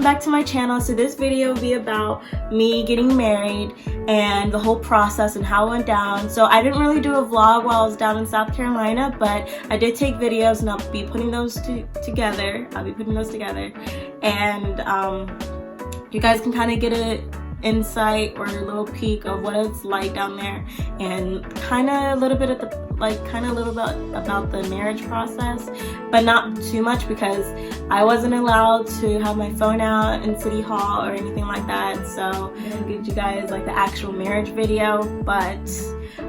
back to my channel. So this video will be about me getting married and the whole process and how it went down. So I didn't really do a vlog while I was down in South Carolina, but I did take videos and I'll be putting those together. And you guys can kind of get an insight or a little peek of what it's like down there, and kind of a little bit about the marriage process, but not too much because I wasn't allowed to have my phone out in City Hall or anything like that. So I didn't give you guys like the actual marriage video, but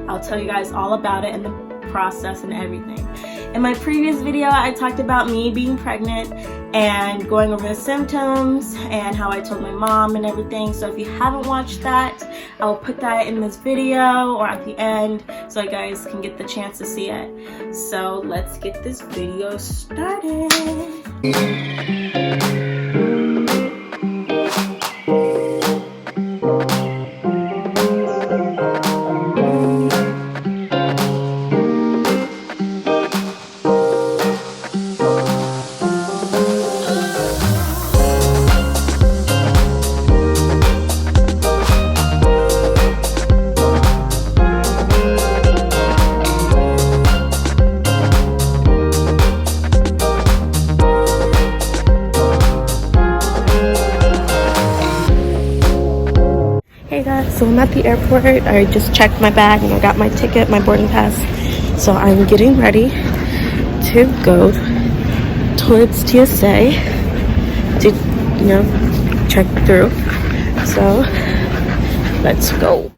I'll tell you guys all about it and the process and everything. In my previous video, I talked about me being pregnant and going over the symptoms and how I told my mom and everything. So if you haven't watched that, I'll put that in this video or at the end so you guys can get the chance to see it. So let's get this video started. So I'm at the airport. I just checked my bag and I got my ticket, my boarding pass. So I'm getting ready to go towards TSA to, check through. So let's go.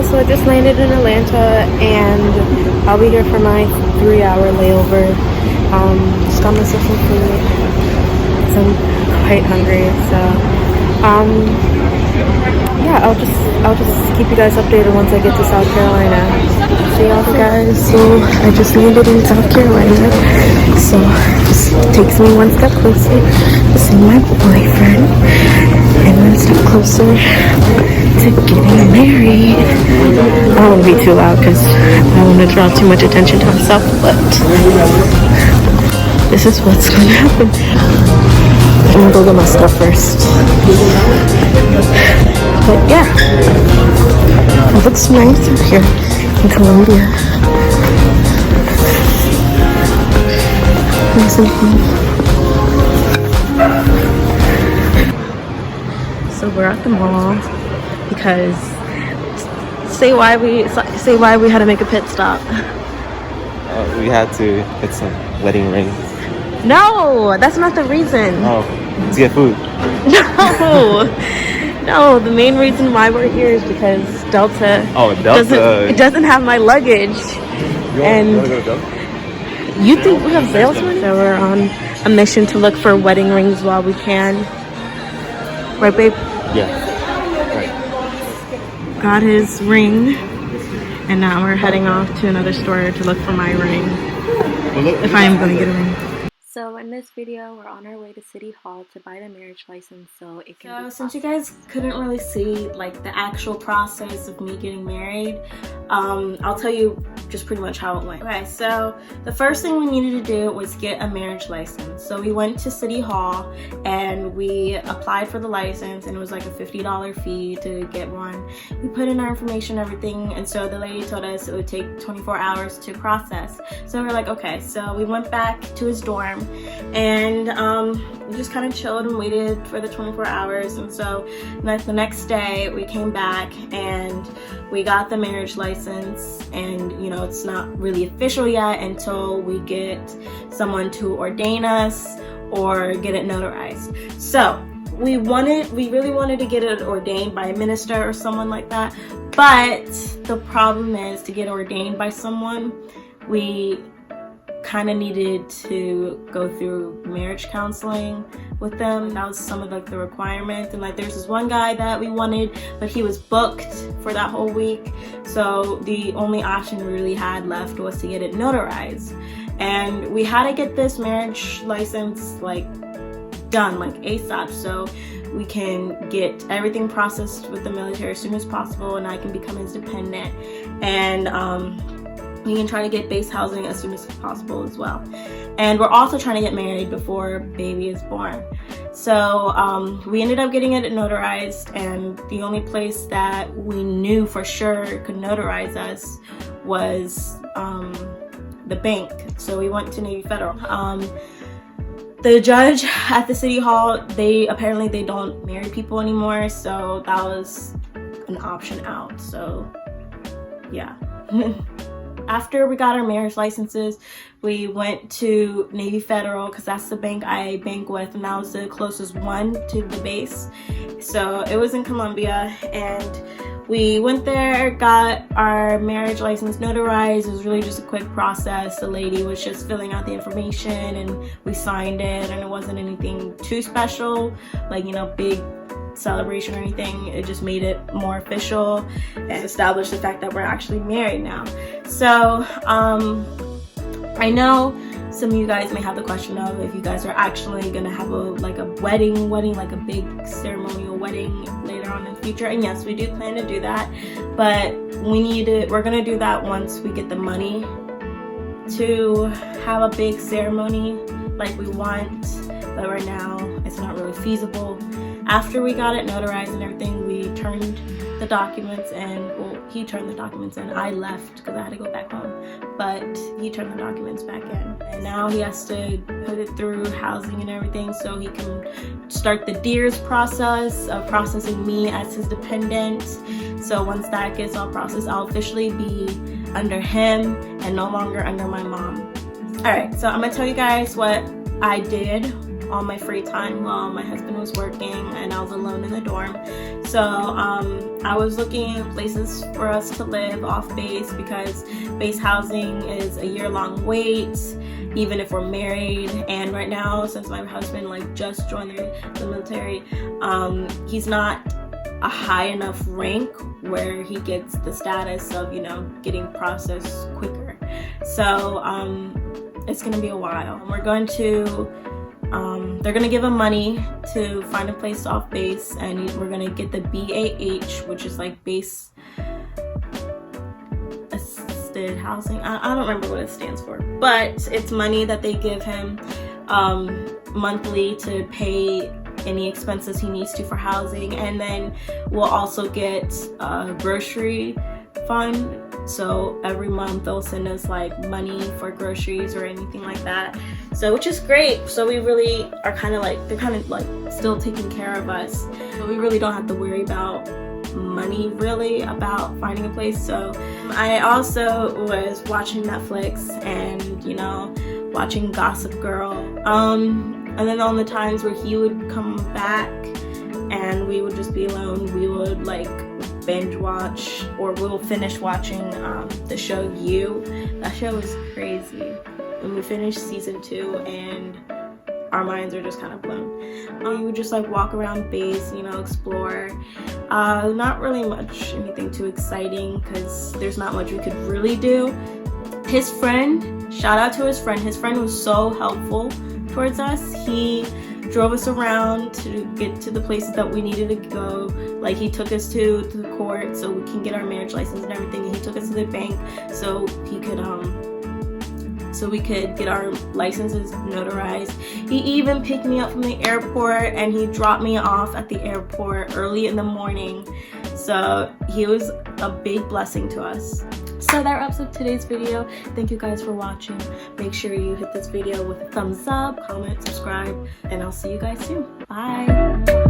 So I just landed in Atlanta and I'll be here for my 3-hour layover. Just got myself some food because I'm quite hungry. So yeah, I'll just keep you guys updated once I get to South Carolina. See y'all guys. So I just landed in South Carolina. So it just takes me one step closer to see my boyfriend and one step closer to getting married. I don't want to be too loud because I don't want to draw too much attention to myself, but this is what's going to happen. I'm going to go get my stuff first. But yeah, it looks nice up here in Columbia. Nice and cool. So we're at the mall because say why we had to make a pit stop. We had to get some wedding rings. No, that's not the reason. Oh, to get food. No, the main reason why we're here is because Delta. Oh, Delta. doesn't have my luggage. You wanna go to Delta? You think we have sales money? So we're on a mission to look for wedding rings while we can. Right, babe? Yeah. Got his ring, and now we're heading off to another store to look for my ring, if I am going to get a ring. So in this video, we're on our way to City Hall to buy the marriage license so it can be since you guys couldn't really see like the actual process of me getting married, I'll tell you just pretty much how it went. Okay, so the first thing we needed to do was get a marriage license. So we went to City Hall and we applied for the license, and it was like a $50 fee to get one. We put in our information, everything, and so the lady told us it would take 24 hours to process. So we're like, okay. So we went back to his dorm and we just kind of chilled and waited for the 24 hours. And so the next day we came back and we got the marriage license, and it's not really official yet until we get someone to ordain us or get it notarized. So we really wanted to get it ordained by a minister or someone like that, but the problem is, to get ordained by someone, we kind of needed to go through marriage counseling with them. That was some of like the requirements, and like there's this one guy that we wanted, but he was booked for that whole week, so the only option we really had left was to get it notarized. And we had to get this marriage license like done like ASAP, so we can get everything processed with the military as soon as possible, and I can become his dependent, and we can try to get base housing as soon as possible as well. And we're also trying to get married before baby is born. So we ended up getting it notarized, and the only place that we knew for sure could notarize us was the bank. So we went to Navy Federal. The judge at the city hall, apparently they don't marry people anymore, so that was an option out. So yeah. After we got our marriage licenses, we went to Navy Federal because that's the bank I bank with, and that was the closest one to the base. So it was in Columbia, and we went there, got our marriage license notarized. It was really just a quick process. The lady was just filling out the information and we signed it, and it wasn't anything too special, like, you know, big celebration or anything. It just made it more official and established the fact that we're actually married now. So I know some of you guys may have the question of if you guys are actually gonna have a wedding, like a big ceremonial wedding later on in the future. And yes, we do plan to do that, but we're gonna do that once we get the money to have a big ceremony like we want, but right now it's not really feasible. After we got it notarized and everything, we turned the documents in. Well, he turned the documents in. I left because I had to go back home, but he turned the documents back in. And now he has to put it through housing and everything so he can start the DEERS process of processing me as his dependent. So once that gets all processed, I'll officially be under him and no longer under my mom. Alright, so I'm gonna tell you guys what I did on my free time while my husband was working and I was alone in the dorm. So I was looking at places for us to live off base because base housing is a year-long wait, even if we're married. And right now, since my husband like just joined the military, he's not a high enough rank where he gets the status of, you know, getting processed quicker. So it's gonna be a while. We're going to they're gonna give him money to find a place off base, and we're gonna get the BAH, which is like base assisted housing. I don't remember what it stands for, but it's money that they give him monthly to pay any expenses he needs to for housing. And then we'll also get a grocery fund. So every month they'll send us like money for groceries or anything like that, so which is great. So we really are kind of like, they're kind of like still taking care of us, so we really don't have to worry about money really about finding a place. So I also was watching Netflix and, you know, watching Gossip Girl, and then on the times where he would come back and we would just be alone, we would like binge watch, or we'll finish watching the show You. That show is crazy. And we finished season 2 and our minds are just kind of blown. We would just like walk around base, you know, explore. Not really much anything too exciting because there's not much we could really do. His friend, shout out to his friend was so helpful towards us. He drove us around to get to the places that we needed to go. Like he took us to the court so we can get our marriage license and everything, and he took us to the bank so he could so we could get our licenses notarized. He even picked me up from the airport and he dropped me off at the airport early in the morning. So he was a big blessing to us. So that wraps up today's video. Thank you guys for watching. Make sure you hit this video with a thumbs up, comment, subscribe, and I'll see you guys soon. Bye.